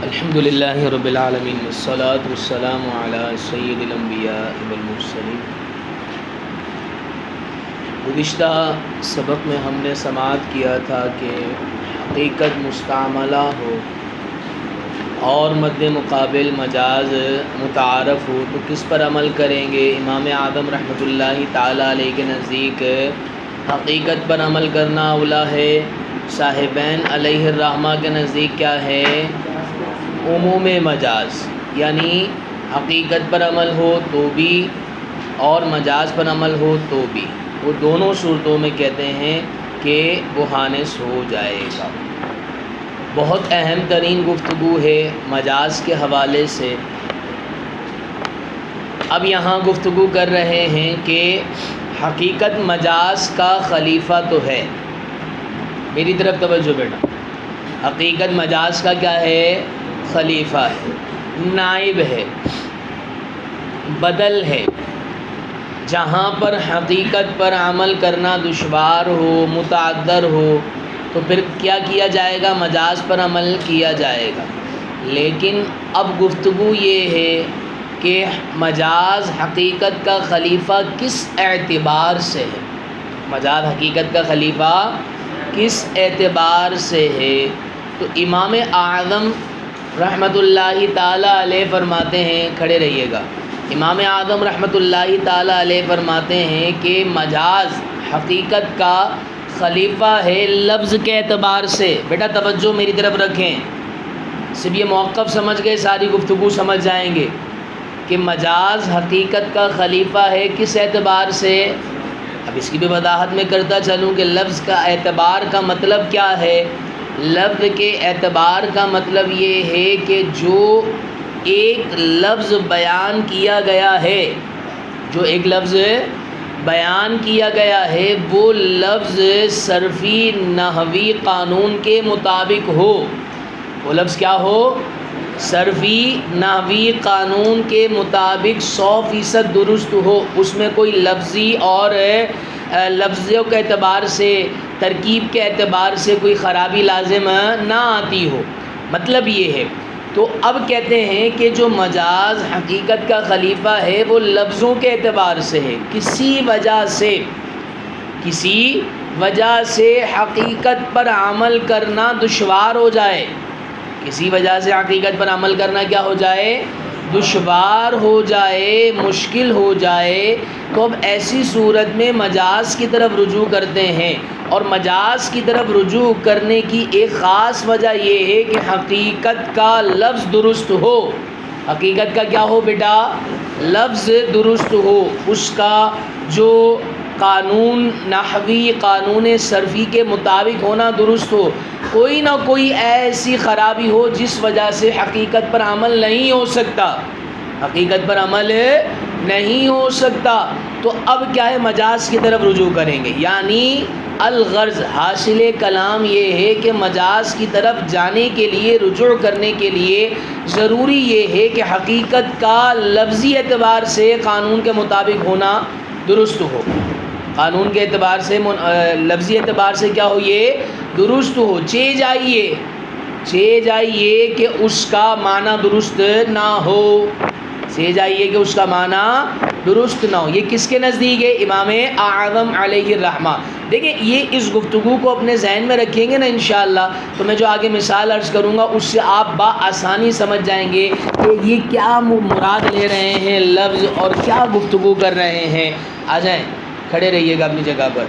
الحمد للہ رب العالمین والصلاة والسلام علی سید الانبیاء والمرسلین۔ گزشتہ سبق میں ہم نے سماعت کیا تھا کہ حقیقت مستعملہ ہو اور مد مقابل مجاز متعارف ہو تو کس پر عمل کریں گے؟ امام اعظم رحمۃ اللہ تعالیٰ علیہ کے نزدیک حقیقت پر عمل کرنا اولا ہے۔ صاحبین علیہ الرحمہ کے نزدیک کیا ہے؟ عموم مجاز، یعنی حقیقت پر عمل ہو تو بھی اور مجاز پر عمل ہو تو بھی، وہ دونوں صورتوں میں کہتے ہیں کہ وہ حانث ہو جائے گا۔ بہت اہم ترین گفتگو ہے مجاز کے حوالے سے۔ اب یہاں گفتگو کر رہے ہیں کہ حقیقت مجاز کا خلیفہ تو ہے۔ میری طرف توجہ بیٹا، حقیقت مجاز کا کیا ہے؟ خلیفہ ہے، نائب ہے، بدل ہے۔ جہاں پر حقیقت پر عمل کرنا دشوار ہو، متعذر ہو، تو پھر کیا کیا جائے گا؟ مجاز پر عمل کیا جائے گا۔ لیکن اب گفتگو یہ ہے کہ مجاز حقیقت کا خلیفہ کس اعتبار سے ہے؟ مجاز حقیقت کا خلیفہ کس اعتبار سے ہے؟ تو امام اعظم رحمۃ اللہ تعالیٰ علیہ فرماتے ہیں، کھڑے رہیے گا، امام اعظم رحمۃ اللہ تعالیٰ علیہ فرماتے ہیں کہ مجاز حقیقت کا خلیفہ ہے لفظ کے اعتبار سے۔ بیٹا توجہ میری طرف رکھیں، صرف یہ موقف سمجھ گئے ساری گفتگو سمجھ جائیں گے کہ مجاز حقیقت کا خلیفہ ہے کس اعتبار سے۔ اب اس کی بھی وضاحت میں کرتا چلوں کہ لفظ کا اعتبار کا مطلب کیا ہے۔ لفظ کے اعتبار کا مطلب یہ ہے کہ جو ایک لفظ بیان کیا گیا ہے، جو ایک لفظ بیان کیا گیا ہے وہ لفظ صرفی نحوی قانون کے مطابق ہو۔ وہ لفظ کیا ہو؟ صرفی نحوی قانون کے مطابق 100% درست ہو، اس میں کوئی لفظی اور لفظوں کے اعتبار سے، ترکیب کے اعتبار سے کوئی خرابی لازم نہ آتی ہو۔ مطلب یہ ہے۔ تو اب کہتے ہیں کہ جو مجاز حقیقت کا خلیفہ ہے وہ لفظوں کے اعتبار سے ہے، کسی وجہ سے حقیقت پر عمل کرنا دشوار ہو جائے، کسی وجہ سے حقیقت پر عمل کرنا کیا ہو جائے؟ دشوار ہو جائے، مشکل ہو جائے، تو اب ایسی صورت میں مجاز کی طرف رجوع کرتے ہیں۔ اور مجاز کی طرف رجوع کرنے کی ایک خاص وجہ یہ ہے کہ حقیقت کا لفظ درست ہو۔ حقیقت کا کیا ہو بیٹا؟ لفظ درست ہو، اس کا جو قانون نحوی، قانون صرفی کے مطابق ہونا درست ہو، کوئی نہ کوئی ایسی خرابی ہو جس وجہ سے حقیقت پر عمل نہیں ہو سکتا، حقیقت پر عمل نہیں ہو سکتا۔ تو اب کیا ہے؟ مجاز کی طرف رجوع کریں گے۔ یعنی الغرض، حاصل کلام یہ ہے کہ مجاز کی طرف جانے کے لیے، رجوع کرنے کے لیے ضروری یہ ہے کہ حقیقت کا لفظی اعتبار سے قانون کے مطابق ہونا درست ہو، قانون کے اعتبار سے، لفظی اعتبار سے کیا ہو؟ یہ درست ہو۔ جائیے کہ اس کا معنی درست نہ ہو، جائیے کہ اس کا معنی درست نہ ہو۔ یہ کس کے نزدیک ہے؟ امام اعظم علیہ الرحمہ۔ دیکھیں یہ اس گفتگو کو اپنے ذہن میں رکھیں گے نا انشاءاللہ، تو میں جو آگے مثال عرض کروں گا اس سے آپ بآسانی سمجھ جائیں گے کہ یہ کیا مراد لے رہے ہیں لفظ اور کیا گفتگو کر رہے ہیں۔ آ جائیں، کھڑے رہیے گا اپنی جگہ پر۔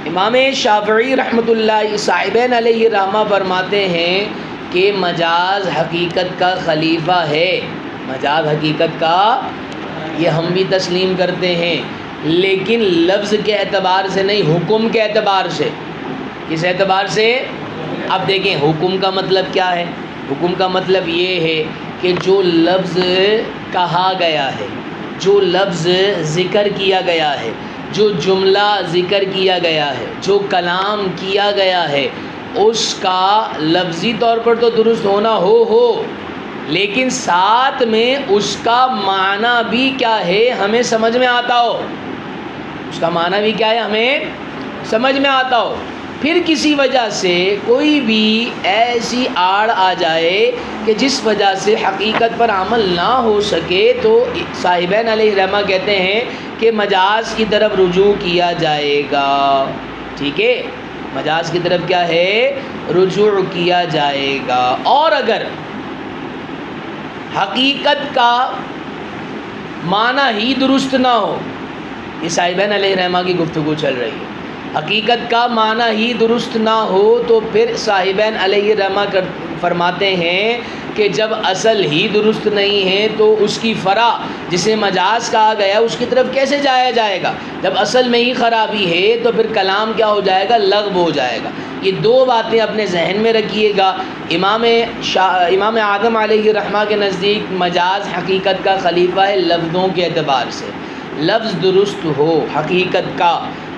امام شافعی رحمۃ اللہ صاحبین علیہ الرحمہ فرماتے ہیں کہ مجاز حقیقت کا خلیفہ ہے۔ مجاز حقیقت کا، یہ ہم بھی تسلیم کرتے ہیں، لیکن لفظ کے اعتبار سے نہیں، حکم کے اعتبار سے۔ کس اعتبار سے؟ اب دیکھیں حکم کا مطلب کیا ہے۔ حکم کا مطلب یہ ہے کہ جو لفظ کہا گیا ہے، جو لفظ ذکر کیا گیا ہے، جو جملہ ذکر کیا گیا ہے، جو کلام کیا گیا ہے، اس کا لفظی طور پر تو درست ہونا ہو، لیکن ساتھ میں اس کا معنی بھی کیا ہے ہمیں سمجھ میں آتا ہو، اس کا معنی بھی کیا ہے ہمیں سمجھ میں آتا ہو۔ پھر کسی وجہ سے کوئی بھی ایسی آڑ آ جائے کہ جس وجہ سے حقیقت پر عمل نہ ہو سکے، تو صاحبین علیہ رحمہ کہتے ہیں کہ مجاز کی طرف رجوع کیا جائے گا۔ ٹھیک ہے، مجاز کی طرف کیا ہے؟ رجوع کیا جائے گا۔ اور اگر حقیقت کا معنی ہی درست نہ ہو، یہ صاحبین علیہ رحمہ کی گفتگو چل رہی ہے، حقیقت کا معنی ہی درست نہ ہو تو پھر صاحبین علیہ رحمہ فرماتے ہیں کہ جب اصل ہی درست نہیں ہے تو اس کی فرع جسے مجاز کہا گیا اس کی طرف کیسے جایا جائے گا؟ جب اصل میں ہی خرابی ہے تو پھر کلام کیا ہو جائے گا؟ لغو ہو جائے گا۔ یہ دو باتیں اپنے ذہن میں رکھیے گا۔ امام اعظم علیہ رحمہ کے نزدیک مجاز حقیقت کا خلیفہ ہے لفظوں کے اعتبار سے۔ لفظ درست ہو حقیقت کا،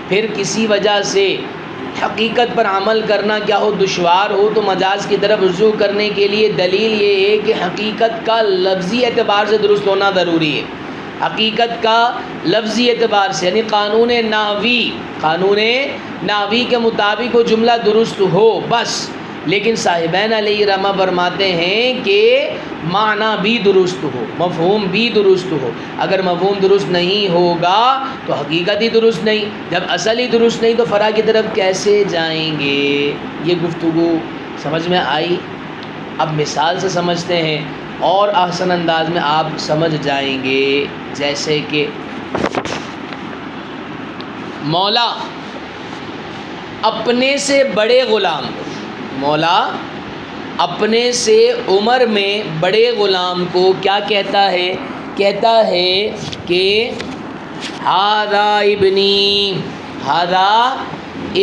پھر کسی وجہ سے حقیقت پر عمل کرنا کیا ہو؟ دشوار ہو، تو مجاز کی طرف رجوع کرنے کے لیے دلیل یہ ہے کہ حقیقت کا لفظی اعتبار سے درست ہونا ضروری ہے۔ حقیقت کا لفظی اعتبار سے یعنی قانون نحوی کے مطابق وہ جملہ درست ہو بس۔ لیکن صاحبین علیہ رحمہ فرماتے ہیں کہ معنی بھی درست ہو، مفہوم بھی درست ہو۔ اگر مفہوم درست نہیں ہوگا تو حقیقت ہی درست نہیں، جب اصل ہی درست نہیں تو فرع کی طرف کیسے جائیں گے؟ یہ گفتگو سمجھ میں آئی؟ اب مثال سے سمجھتے ہیں اور احسن انداز میں آپ سمجھ جائیں گے۔ جیسے کہ مولا اپنے سے بڑے غلام، مولا اپنے سے عمر میں بڑے غلام کو کیا کہتا ہے؟ کہتا ہے کہ ہذا ابنی، ہذا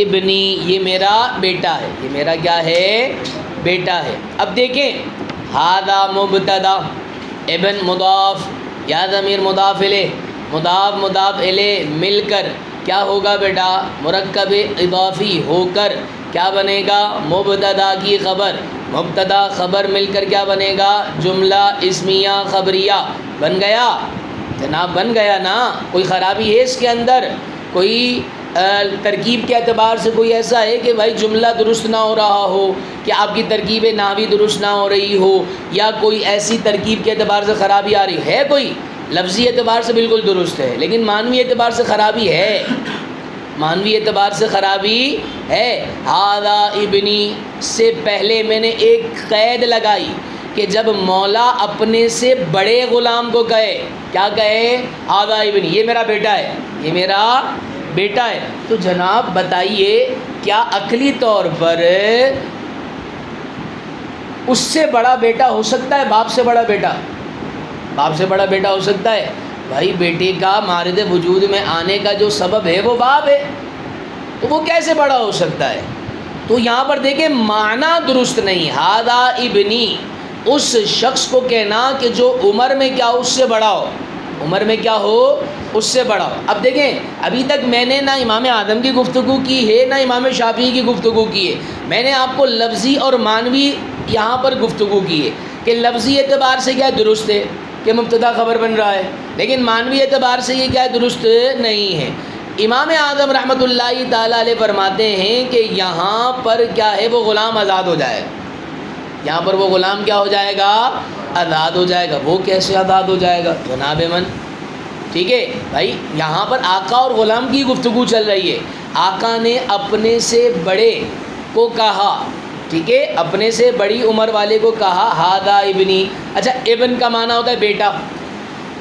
ابنی، یہ میرا بیٹا ہے، یہ میرا کیا ہے؟ بیٹا ہے۔ اب دیکھیں، ہذا مبتدا، ابن مضاف، یا ضمیر مضاف الیہ، مضاف الیہ مل کر کیا ہوگا بیٹا؟ مرکب اضافی ہو کر کیا بنے گا؟ مبتدا کی خبر، مبتدا خبر مل کر کیا بنے گا؟ جملہ اسمیہ خبریہ بن گیا جناب، بن گیا نا؟ کوئی خرابی ہے اس کے اندر؟ کوئی ترکیب کے اعتبار سے کوئی ایسا ہے کہ بھائی جملہ درست نہ ہو رہا ہو، کہ آپ کی ترکیب نحوی درست نہ ہو رہی ہو، یا کوئی ایسی ترکیب کے اعتبار سے خرابی آ رہی ہے؟ کوئی لفظی اعتبار سے بالکل درست ہے، لیکن معنوی اعتبار سے خرابی ہے، معنوی اعتبار سے خرابی ہے۔ ہذا ابنی سے پہلے میں نے ایک قید لگائی کہ جب مولا اپنے سے بڑے غلام کو کہے، کیا کہے؟ ہذا ابنی، یہ میرا بیٹا ہے، یہ میرا بیٹا ہے۔ تو جناب بتائیے، کیا عقلی طور پر اس سے بڑا بیٹا ہو سکتا ہے؟ باپ سے بڑا بیٹا، باپ سے بڑا بیٹا ہو سکتا ہے؟ بھائی بیٹے کا مارد وجود میں آنے کا جو سبب ہے وہ باپ ہے، تو وہ کیسے بڑا ہو سکتا ہے؟ تو یہاں پر دیکھیں معنی درست نہیں۔ ہذا ابنی، اس شخص کو کہنا کہ جو عمر میں کیا ہو؟ اس سے بڑا ہو، عمر میں کیا ہو؟ اس سے بڑا ہو۔ اب دیکھیں، ابھی تک میں نے نہ امام اعظم کی گفتگو کی ہے نہ امام شافعی کی گفتگو کی ہے، میں نے آپ کو لفظی اور معنوی یہاں پر گفتگو کی ہے کہ لفظی اعتبار سے کیا درست ہے کہ مبتدا خبر بن رہا ہے، لیکن معنوی اعتبار سے یہ کیا درست نہیں ہے۔ امام اعظم رحمۃ اللہ تعالیٰ علیہ فرماتے ہیں کہ یہاں پر کیا ہے؟ وہ غلام آزاد ہو جائے گا، یہاں پر وہ غلام کیا ہو جائے گا؟ آزاد ہو جائے گا۔ وہ کیسے آزاد ہو جائے گا جناب من؟ ٹھیک ہے بھائی، یہاں پر آقا اور غلام کی گفتگو چل رہی ہے۔ آقا نے اپنے سے بڑے کو کہا، ٹھیک ہے، اپنے سے بڑی عمر والے کو کہا ہذا ابنی۔ اچھا، ابن کا معنی ہوتا ہے بیٹا،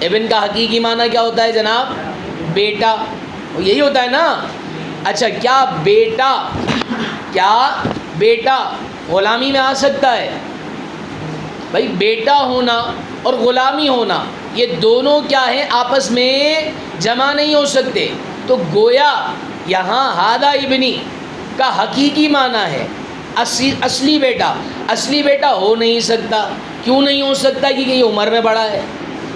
ابن کا حقیقی معنی کیا ہوتا ہے جناب؟ بیٹا، یہی ہوتا ہے نا؟ اچھا، کیا بیٹا غلامی میں آ سکتا ہے؟ بھائی بیٹا ہونا اور غلامی ہونا یہ دونوں کیا ہیں؟ آپس میں جمع نہیں ہو سکتے۔ تو گویا یہاں ہذا ابنی کا حقیقی معنی ہے اصلی بیٹا، اصلی بیٹا ہو نہیں سکتا۔ کیوں نہیں ہو سکتا؟ کیونکہ یہ عمر میں بڑا ہے،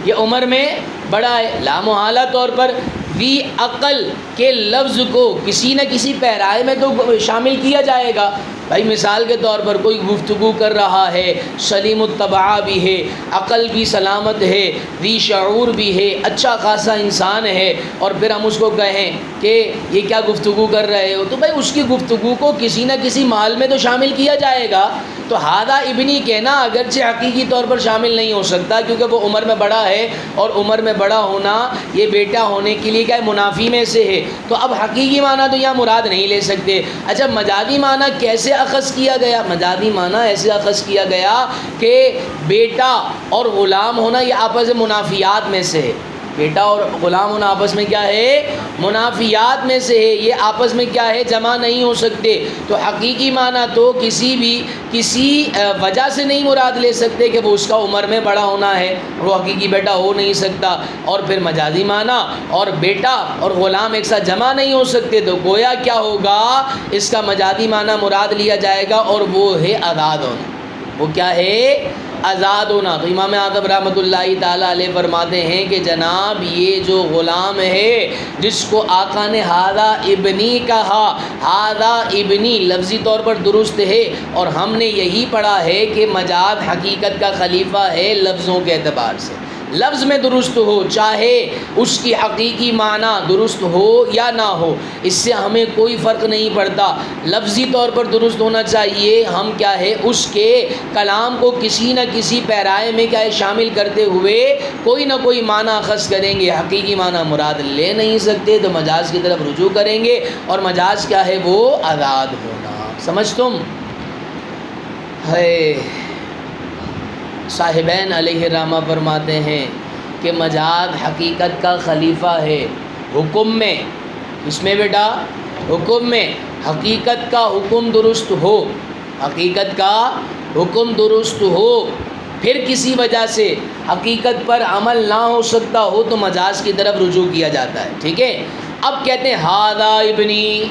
یہ عمر میں بڑا ہے۔ لامحالہ طور پر ذی عقل کے لفظ کو کسی نہ کسی پیرائے میں تو شامل کیا جائے گا۔ بھائی مثال کے طور پر کوئی گفتگو کر رہا ہے، سلیم الطبع بھی ہے، عقل بھی سلامت ہے، ذی شعور بھی ہے، اچھا خاصا انسان ہے، اور پھر ہم اس کو کہیں کہ یہ کیا گفتگو کر رہے ہو، تو بھائی اس کی گفتگو کو کسی نہ کسی مال میں تو شامل کیا جائے گا۔ تو ہادہ ابنی کہنا اگرچہ حقیقی طور پر شامل نہیں ہو سکتا، کیونکہ وہ عمر میں بڑا ہے، اور عمر میں بڑا ہونا یہ بیٹا ہونے کے لیے کیا ہے، منافی میں سے ہے، تو اب حقیقی معنی تو یہاں مراد نہیں لے سکتے۔ اچھا مجازی معنی کیسے اخذ کیا گیا؟ مجازی معنی ایسے اخذ کیا گیا کہ بیٹا اور غلام ہونا یہ آپس منافیات میں سے ہے، بیٹا اور غلام ہونا آپس میں کیا ہے، منافیات میں سے ہے، یہ آپس میں کیا ہے، جمع نہیں ہو سکتے۔ تو حقیقی معنی تو کسی وجہ سے نہیں مراد لے سکتے کہ وہ اس کا عمر میں بڑا ہونا ہے، وہ حقیقی بیٹا ہو نہیں سکتا، اور پھر مجازی معنی اور بیٹا اور غلام ایک ساتھ جمع نہیں ہو سکتے، تو گویا کیا ہوگا، اس کا مجازی معنی مراد لیا جائے گا، اور وہ ہے آزاد ہونا۔ وہ کیا ہے، آزاد ہونا۔ تو امام اعظم رحمۃ اللہ تعالیٰ علیہ فرماتے ہیں کہ جناب یہ جو غلام ہے جس کو آقا نے ہادہ ابنی کہا، ہادہ ابنی لفظی طور پر درست ہے، اور ہم نے یہی پڑھا ہے کہ مجاز حقیقت کا خلیفہ ہے لفظوں کے اعتبار سے، لفظ میں درست ہو چاہے اس کی حقیقی معنی درست ہو یا نہ ہو، اس سے ہمیں کوئی فرق نہیں پڑتا، لفظی طور پر درست ہونا چاہیے۔ ہم کیا ہے اس کے کلام کو کسی نہ کسی پیرائے میں کیا ہے شامل کرتے ہوئے کوئی نہ کوئی معنی اخذ کریں گے، حقیقی معنی مراد لے نہیں سکتے، تو مجاز کی طرف رجوع کریں گے، اور مجاز کیا ہے، وہ آزاد ہونا۔ سمجھ تم ہے؟ صاحبین علیہ الرحمہ فرماتے ہیں کہ مجاز حقیقت کا خلیفہ ہے حکم میں، اس میں بیٹا حکم میں، حقیقت کا حکم درست ہو، حقیقت کا حکم درست ہو، پھر کسی وجہ سے حقیقت پر عمل نہ ہو سکتا ہو تو مجاز کی طرف رجوع کیا جاتا ہے، ٹھیک ہے۔ اب کہتے ہیں ہادہ ابنی،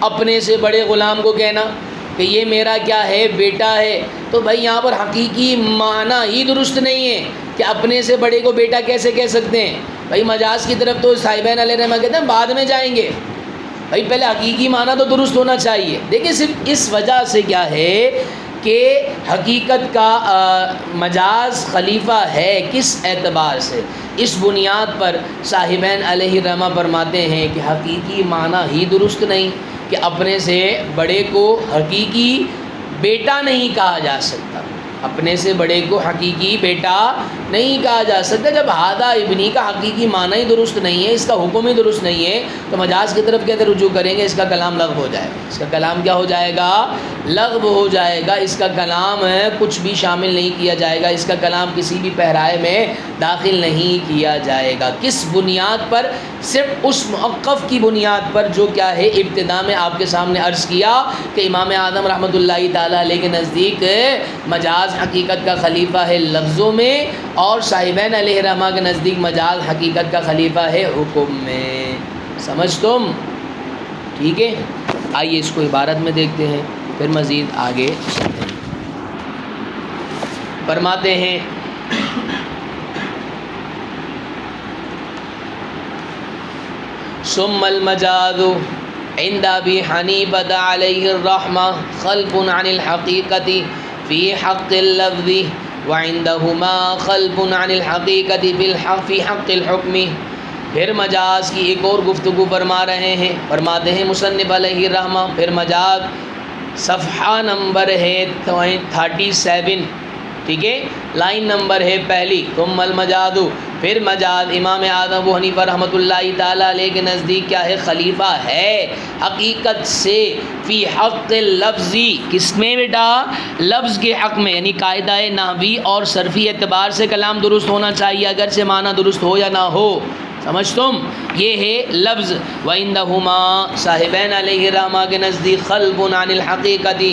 اپنے سے بڑے غلام کو کہنا کہ یہ میرا کیا ہے، بیٹا ہے، تو بھائی یہاں پر حقیقی معنی ہی درست نہیں ہے کہ اپنے سے بڑے کو بیٹا کیسے کہہ سکتے ہیں۔ بھائی مجاز کی طرف تو صاحبین علیہ رحمہ کہتے ہیں بعد میں جائیں گے، بھائی پہلے حقیقی معنی تو درست ہونا چاہیے۔ دیکھیں صرف اس وجہ سے کیا ہے کہ حقیقت کا مجاز خلیفہ ہے کس اعتبار سے، اس بنیاد پر صاحبین علیہ الرحمہ فرماتے ہیں کہ حقیقی معنی ہی درست نہیں کہ اپنے سے بڑے کو حقیقی بیٹا نہیں کہا جا سکتا، اپنے سے بڑے کو حقیقی بیٹا نہیں کہا جا سکتا۔ جب ہادہ ابنی کا حقیقی معنی ہی درست نہیں ہے، اس کا حکم ہی درست نہیں ہے، تو مجاز کی طرف کہتے رجوع کریں گے، اس کا کلام لغو ہو جائے گا، اس کا کلام کیا ہو جائے گا، لغو ہو جائے گا، اس کا کلام کچھ بھی شامل نہیں کیا جائے گا، اس کا کلام کسی بھی پیرائے میں داخل نہیں کیا جائے گا۔ کس بنیاد پر؟ صرف اس موقف کی بنیاد پر جو کیا ہے ابتدا میں آپ کے سامنے عرض کیا کہ امام اعظم رحمۃ اللہ تعالیٰ علیہ کے نزدیک مجاز حقیقت کا خلیفہ ہے لفظوں میں، اور صاحبین علیہ رحمہ کے نزدیک مجاز حقیقت کا خلیفہ ہے حکم میں۔ سمجھ تم؟ ٹھیک ہے، آئیے اس کو عبارت میں دیکھتے ہیں، پھر مزید آگے چلتے ہیں۔ فرماتے ہیں ثم المجاز عند ابی حنیفۃ علیہ الرحمہ خلف عن الحقیقۃ فی حق اللفظ وعندہما خلف عن الحقیقۃ فی حق الحکم۔ پھر مجاز کی ایک اور گفتگو فرما رہے ہیں، فرماتے ہیں مصنف علیہ الرحمہ، پھر مجاز صفحہ نمبر ہے 37، ٹھیک ہے، لائن نمبر ہے پہلی، ثم المجاز، پھر مجاز امام اعظم ابو حنیفہ رحمۃ اللہ تعالیٰ علیہ کے نزدیک کیا ہے، خلیفہ ہے حقیقت سے، فی حق لفظی، کس میں بیٹا، لفظ کے حق میں، یعنی قاعدہ نحوی اور صرفی اعتبار سے کلام درست ہونا چاہیے اگرچہ معنی درست ہو یا نہ ہو۔ سمجھ تم؟ یہ ہے لفظ۔ وَعِنْدَهُمَا صاحبین علیہ الرحمہ کے نزدیک خلف عن الحقیقت،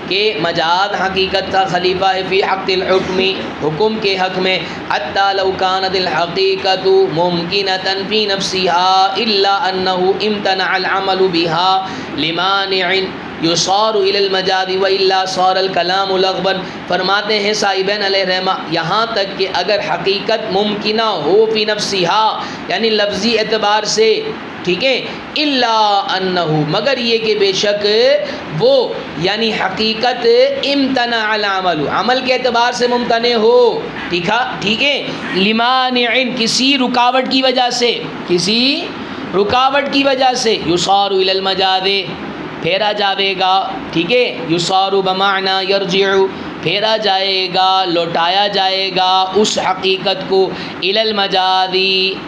کہ مجاز حقیقت کا خلیفہ ہے فی حق الحکم، حکم کے حق میں، حتی لو کانت الحقیقت ممکنۃ فی نفسها الا انہ امتنع العمل بها لمانع یصار الی المجاز والا صار الکلام لغوا۔ فرماتے ہیں صاحبین علیہ رحمہ یہاں تک کہ اگر حقیقت ممکنہ ہو فی نفسها، یعنی لفظی اعتبار سے ٹھیک ہے، الا انہ مگر یہ کہ بے شک وہ یعنی حقیقت امتنع العمل عمل کے اعتبار سے ممتنع ہو، ٹھیک ہے، لمانع کسی رکاوٹ کی وجہ سے، کسی رکاوٹ کی وجہ سے، یصار الی المجاز پھیرا جاوے گا، ٹھیک ہے، یصار بمعنی یرجع پھیرا جائے گا، لوٹایا جائے گا اس حقیقت کو الی المجاز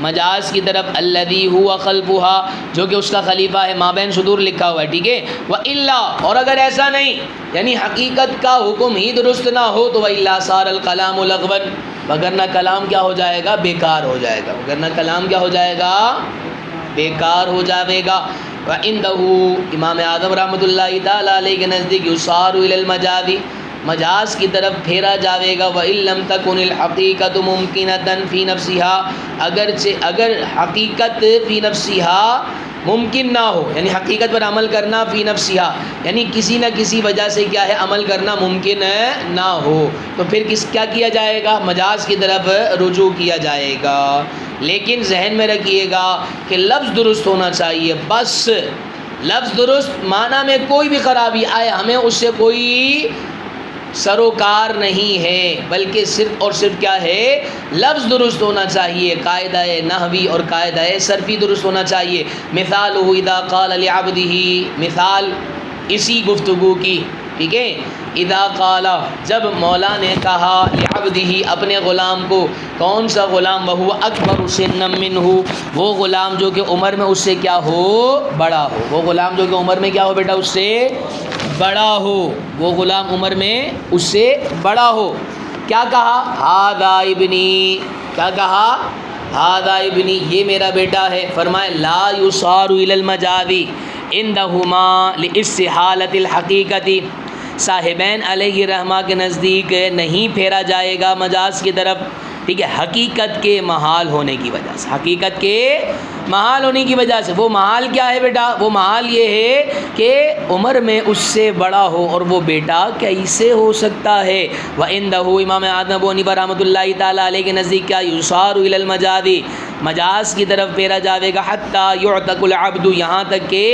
مجاز کی طرف، الذی هو خلفها جو کہ اس کا خلیفہ ہے، مابین صدور لکھا ہوا ہے، ٹھیک ہے، والا اور اگر ایسا نہیں یعنی حقیقت کا حکم ہی درست نہ ہو تو والا صار الکلام لغوا وگرنہ کلام کیا ہو جائے گا، بیکار ہو جائے گا، وگرنہ کلام کیا ہو جائے گا، بیکار ہو جاوے گا۔ وَعِنْدَهُ امام اعظم رحمۃ اللہ تعالی علیہ کے نزدیک یصار الی المجاز مجاز کی طرف پھیرا جاوے گا، وَإِن لَمْ تَكُنِ الْحَقِيقَةُ مُمْكِنَةً فِي نَفْسِهَا اگرچہ اگر حقیقت فی نفسها ممکن نہ ہو، یعنی حقیقت پر عمل کرنا فی نفسها یعنی کسی نہ کسی وجہ سے کیا ہے عمل کرنا ممکن نہ ہو، تو پھر کیا کیا جائے گا، مجاز کی طرف رجوع کیا جائے گا۔ لیکن ذہن میں رکھیے گا کہ لفظ درست ہونا چاہیے، بس لفظ درست، معنی میں کوئی بھی خرابی آئے ہمیں اس سے کوئی سروکار نہیں ہے، بلکہ صرف اور صرف کیا ہے، لفظ درست ہونا چاہیے، قاعدہ نحوی اور قاعدہ صرفی درست ہونا چاہیے۔ مثال اذا قال لعبده مثال اسی گفتگو کی، ٹھیک ہے، اذا قال جب مولا نے کہا لعبده اپنے غلام کو، کون سا غلام، وهو اکبر سنا منہ وہ غلام جو کہ عمر میں اس سے کیا ہو، بڑا ہو، وہ غلام جو کہ عمر میں کیا ہو بیٹا، اس سے بڑا ہو، وہ غلام عمر میں اس سے بڑا ہو، کیا کہا، ھذا ابنی، کیا کہا، ھذا ابنی یہ میرا بیٹا ہے، فرمائے لا یصار الی المجاز عندہما لاستحالۃ الحقیقت صاحبین علیہ رحمہ کے نزدیک نہیں پھیرا جائے گا مجاز کی طرف، ٹھیک ہے، حقیقت کے محال ہونے کی وجہ سے، حقیقت کے محال ہونے کی وجہ سے۔ وہ محال کیا ہے بیٹا، وہ محال یہ ہے کہ عمر میں اس سے بڑا ہو اور وہ بیٹا کیسے ہو سکتا ہے۔ وَعِنْدَهُ امام اعظم ابو حنیفہ رحمۃ اللہ تعالیٰ علیہ کے نزدیک کیا، یصار الی المجاز مجاز کی طرف پھیرا جاوے گا، حتیٰ یعتق العبد یہاں تک کہ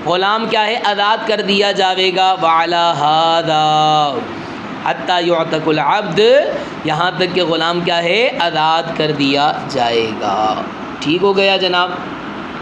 غلام کیا ہے، آزاد کر دیا جاوے گا، وعلی ھذا حتیٰ یعتق العبد یہاں تک کہ غلام کیا ہے، آزاد کر دیا جائے گا۔ ٹھیک ہو گیا جناب۔